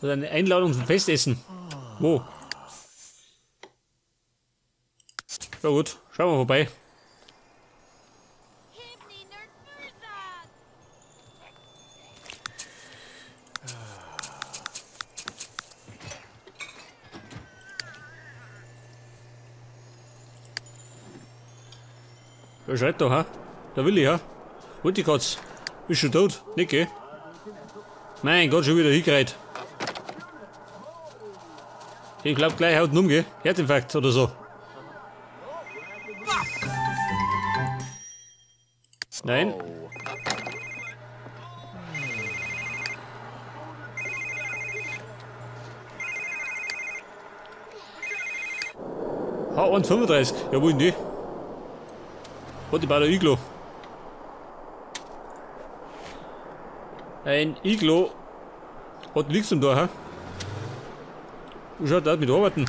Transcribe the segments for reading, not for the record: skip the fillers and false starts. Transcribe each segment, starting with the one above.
Oder eine Einladung zum Festessen. Wo? Ja gut, schauen wir vorbei. Wer schreit da, ha? Der Willi, ha? Und die Katz? Ist schon tot? Nicht, gell? Mein Gott, schon wieder hingereiht. Ich glaub gleich haut ihn um, gell? Herzinfarkt oder so. Nein. H135, jawohl, ne? Warte, bei der Iglo. Ein Iglo hat nichts zum Tor, ha? Wo schaut der mit arbeiten?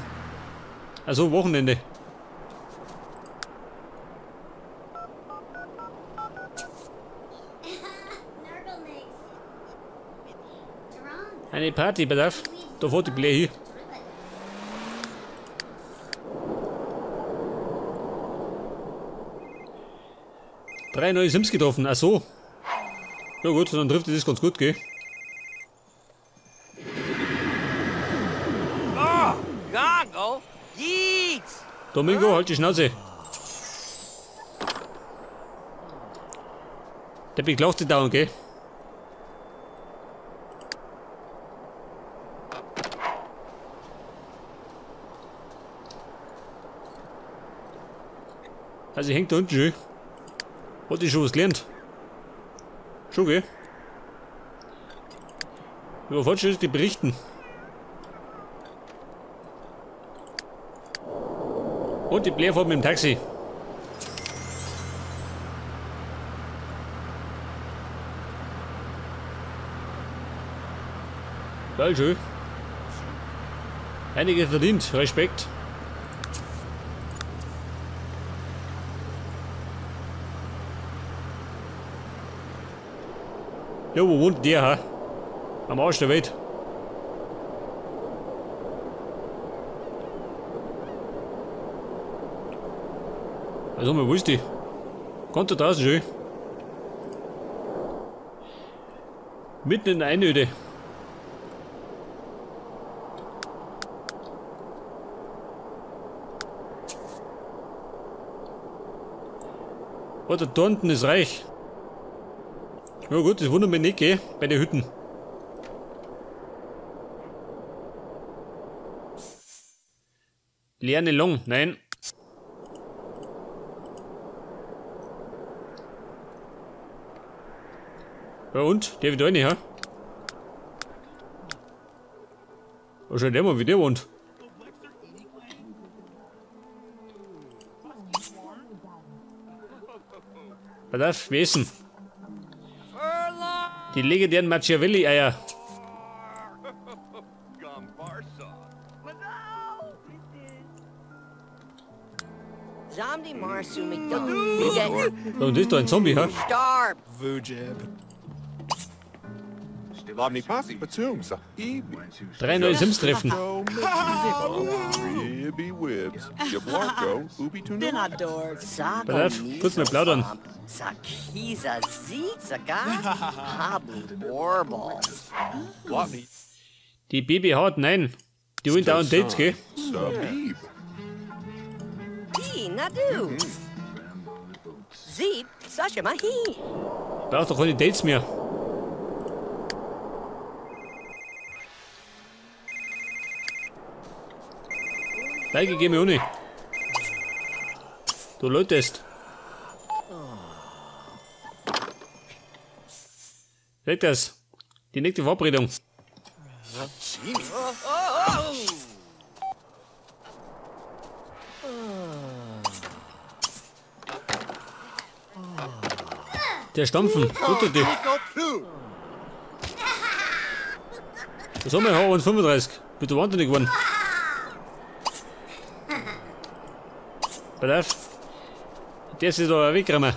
Also Wochenende. Eine Party, pass auf. Da fährt die gleich hin. Drei neue Sims getroffen, ach so. Ja gut, dann trifft das ganz gut, gell? Domingo, halt die Schnauze. Der beklagt sich dauernd, gell? Also ich hängt da unten schon. Hat ich schon was gelernt? Schon, gell? Über Fortschritte berichten. Und die Blair fährt mit dem Taxi. Geil, schön. Einiges verdient, Respekt. Ja, wo wohnt der, ha? Am Arsch der Welt. Also, wo ist die? Kommt da draußen schön. Mitten in der Einöde. Oh, da unten ist reich. Ja gut, das wundert mich nicht, gell, bei den Hütten. Leerne Long, nein. Ja und? Der wieder eine, ha? Oh, schau der mal, wie der wohnt. Was darf wir essen? Die legendären Machiavelli-Eier. Und das ist doch ein Zombie, ha? Drei neue Sims treffen. Pass auf, kurz mal plaudern. Die Baby hat, nein. Die wollen dauernd Dates, gell? Braucht doch keine Dates mehr. Leike, geh mir ohne. Du läutest. Weg das. Die nächste Verabredung. Der Stampfen. Tut dich. Was haben wir? H135. Bitte wahnsinnig geworden. Pass auf. Der ist da weggekommen.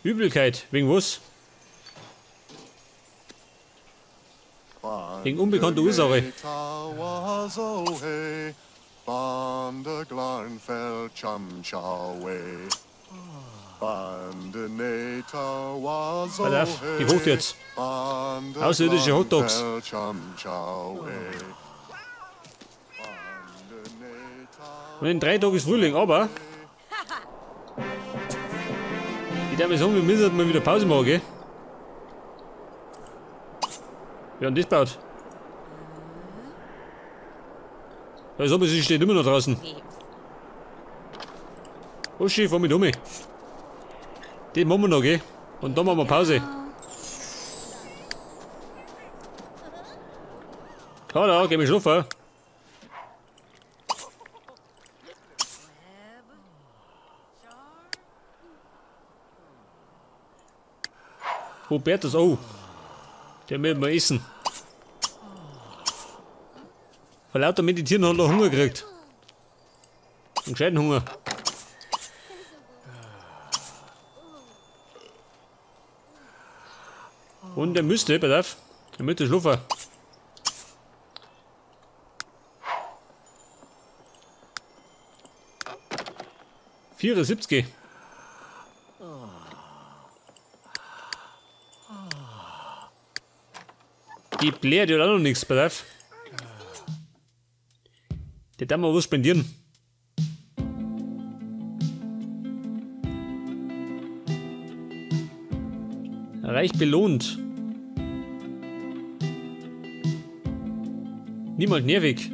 Übelkeit. Wegen was? Wegen unbekannter Ursache. Pass auf, die kocht jetzt. Außerirdische Hotdogs. Und in 3 Tagen ist Frühling, aber ich darf mir sagen, wir müssen mal wieder Pause machen, gell? Wer hat das gebaut? Ja, so, sie steht immer noch draußen. Uschi, fahr mit um. Den machen wir noch, gell? Und dann machen wir Pause. Ja, da, geh mal schlafen. Hubertus, oh. Der will mal essen. Vor lauter Meditieren hat er Hunger gekriegt. Einen gescheiten Hunger. Und er müsste, pass auf, er müsste schlafen. ...74. Die Blair, die hat auch noch nichts, pass auf. Die darf mal was spendieren. Reich belohnt. Niemand nervig.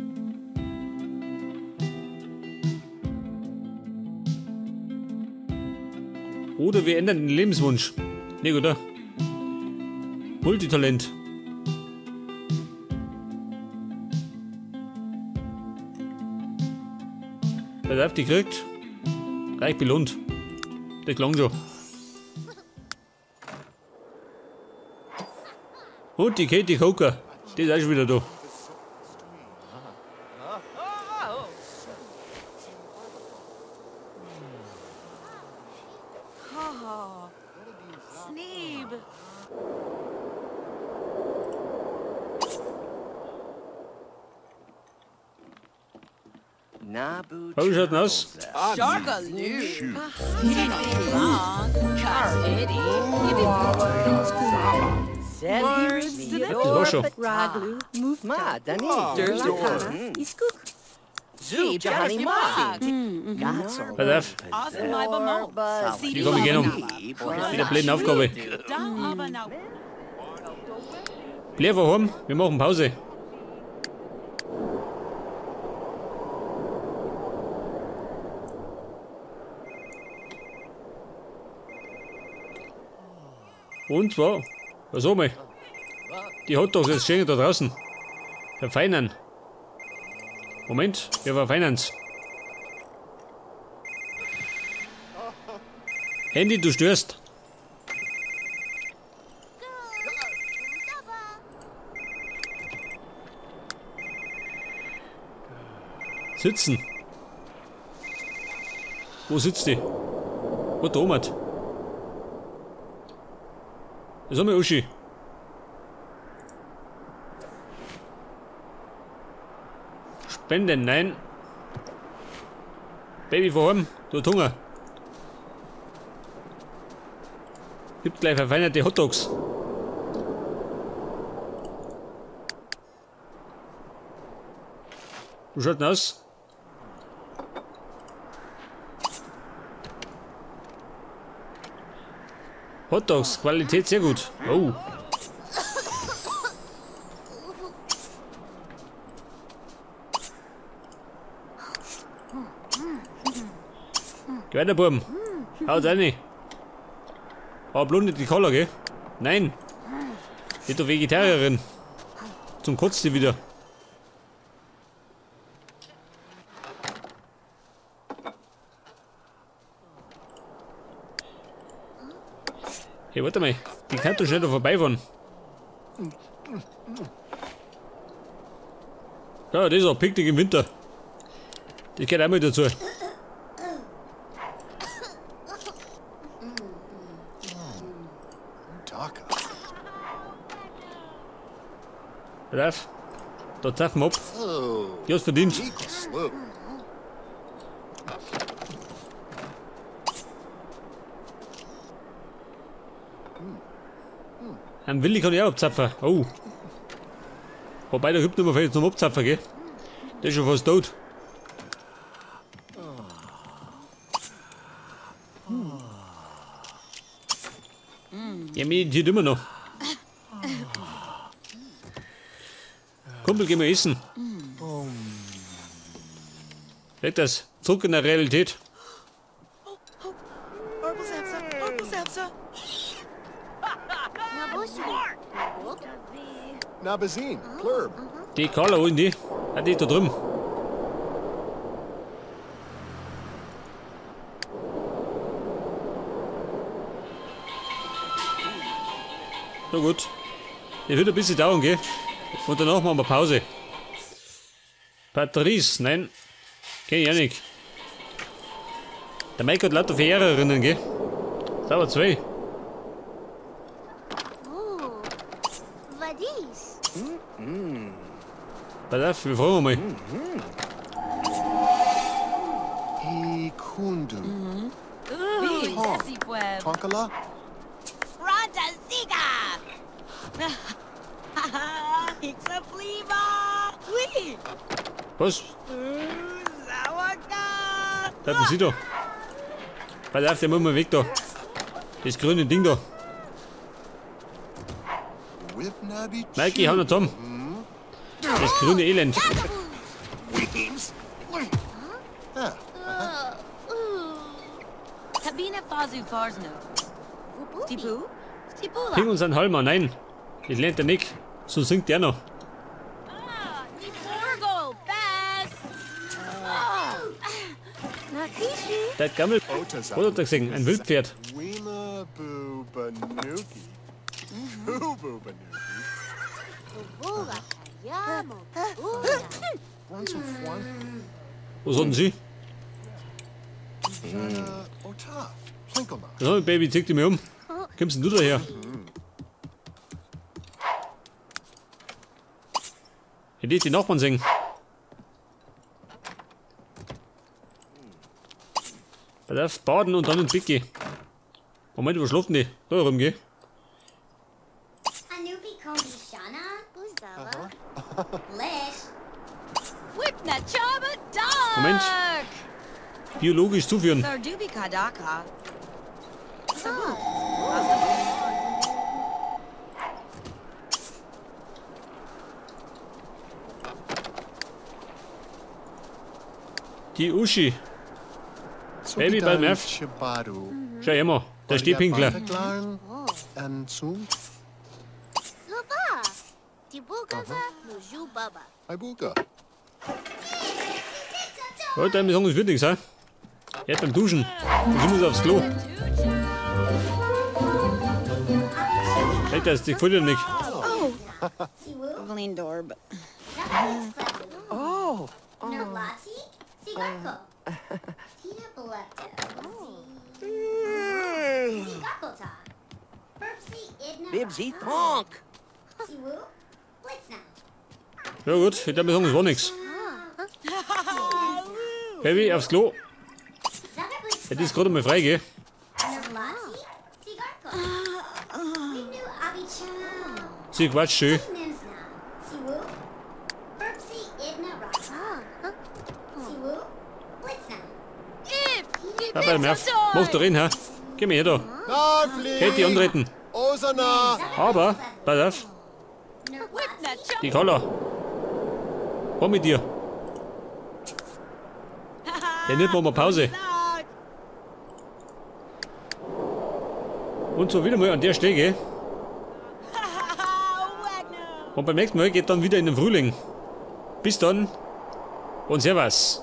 Oder wir ändern den Lebenswunsch. Ne, oder? Multitalent. Pass auf, die kriegt. Reich belohnt. Das klang schon. Und die Katie Coker. Die ist auch schon wieder da. Wie schaut denn aus? Das war schon. Pass auf. Die komme ich gerne um. Mit der blöden Aufgabe. Bleib heim, wir machen Pause. Und zwar, was haben wir? Die Hotdogs jetzt stehen da draußen. Verfeinern. Moment, wir verfeinern es. Handy, du störst. Sitzen. Wo sitzt die? Wo da oben? Das haben wir, Uschi. Spenden, nein. Baby vorhaben, du hast Hunger. Gibt gleich verfeinerte Hotdogs. Wie schaut denn aus? Hotdogs, Qualität sehr gut. Oh. Geh weiter, Buben. Haut rein. Aber bloß nicht die Koller, gell? Nein. Die ist doch Vegetarierin. Zum kotzt sie wieder. Hey, warte mal. Die kann doch schnell da vorbeifahren. Ja, das ist auch Picknick im Winter. Das gehört auch mal dazu. Pass auf. Da zapfen wir ab. Oh, Die hast verdient. slow. Am Willi kann ich auch abzapfen. Oh. Wobei der Hübner mir jetzt noch abzapfen, gell? Der ist schon fast tot. Ja, meditiert immer noch. Kumpel, gehen wir essen. Weg das. Zurück in der Realität. Nabazine, Plurb. Die Carla holen die. Ah, die ist da drüben. So gut. Ich würde ein bisschen dauern, gell? Und danach machen wir Pause. Patrice, nein. Kenn ich auch nicht. Der Mike hat lauter Verehrerinnen, gell? Sauber 2. Oh, was ist? Pass auf, wir fragen mal. Ikundu. Sissy Web. Tonkala. Ranta Ziga! Hixa Fliba! Wee! Was? Sauerka! Bleiben Sie da. Pass auf, der muss mal weg da. Das grüne Ding da. Whipnabi. Mikey, hau noch zusammen. Das grüne Elend. Weems. Ah, Tabina Fazu Farsno. Stipu? Stipula. Ping uns einen Halmer, nein. Das lernt er nicht. So singt der noch. Porgo! Bass! Der Gammel. Was hat er gesehen? Ein Wildpferd. Wima Bubanuki. Bubanuki. Bula, Yamo, Bula. Runs of one. Was hatten Sie? Ota. Plinkoma. So, Baby, zieh dich mir um. Kommst denn du daher? Hätte ich die Nachbarn singen. Pass auf, baden und dann ins Bett gehen. Moment, wo schlafen die? Da rum, geh. Anubi Kondishana, Buzala. Lish. Whipna Chaba Dog! Moment. Biologisch zuführen. Sardubi Kadaka. Die Uschi. Baby, bei Merv. Chibadu. Schau immer, der Stehpinkler. And soon. Lova. Tibugaza, Nuju Baba. Ibuka. Oh, der Song ist wichtig, ha? Jetzt beim Duschen. Und du musst aufs Klo. Hey, das gefällt dir nicht. Glendorb. Oh. Nolati, Sigarko. Tina Bulepto. Sigakota. Burpsy Idna. Bibsy Thonk. Siwu. Blitznau. Ja gut, ich glaube, der Song war nix. Baby, aufs Klo. Das ist gerade mal frei, gell? Nolati, Sigarko. Inu Abichan. Sie quatscht schön. Nimsna. Siwu. Burpsy Idna Rasa. Siwu. Blitznau. Ja, bei Merv. Mach da rein, ha? Geh mir her da. Nafli. Kate, die antreten. Osana. Aber, pass auf, Whipna die Koller. Komm mit dir. Der nimmt mal Pause. Und so wieder mal an der Stelle, gell? Und beim nächsten Mal geht dann wieder in den Frühling. Bis dann und Servus.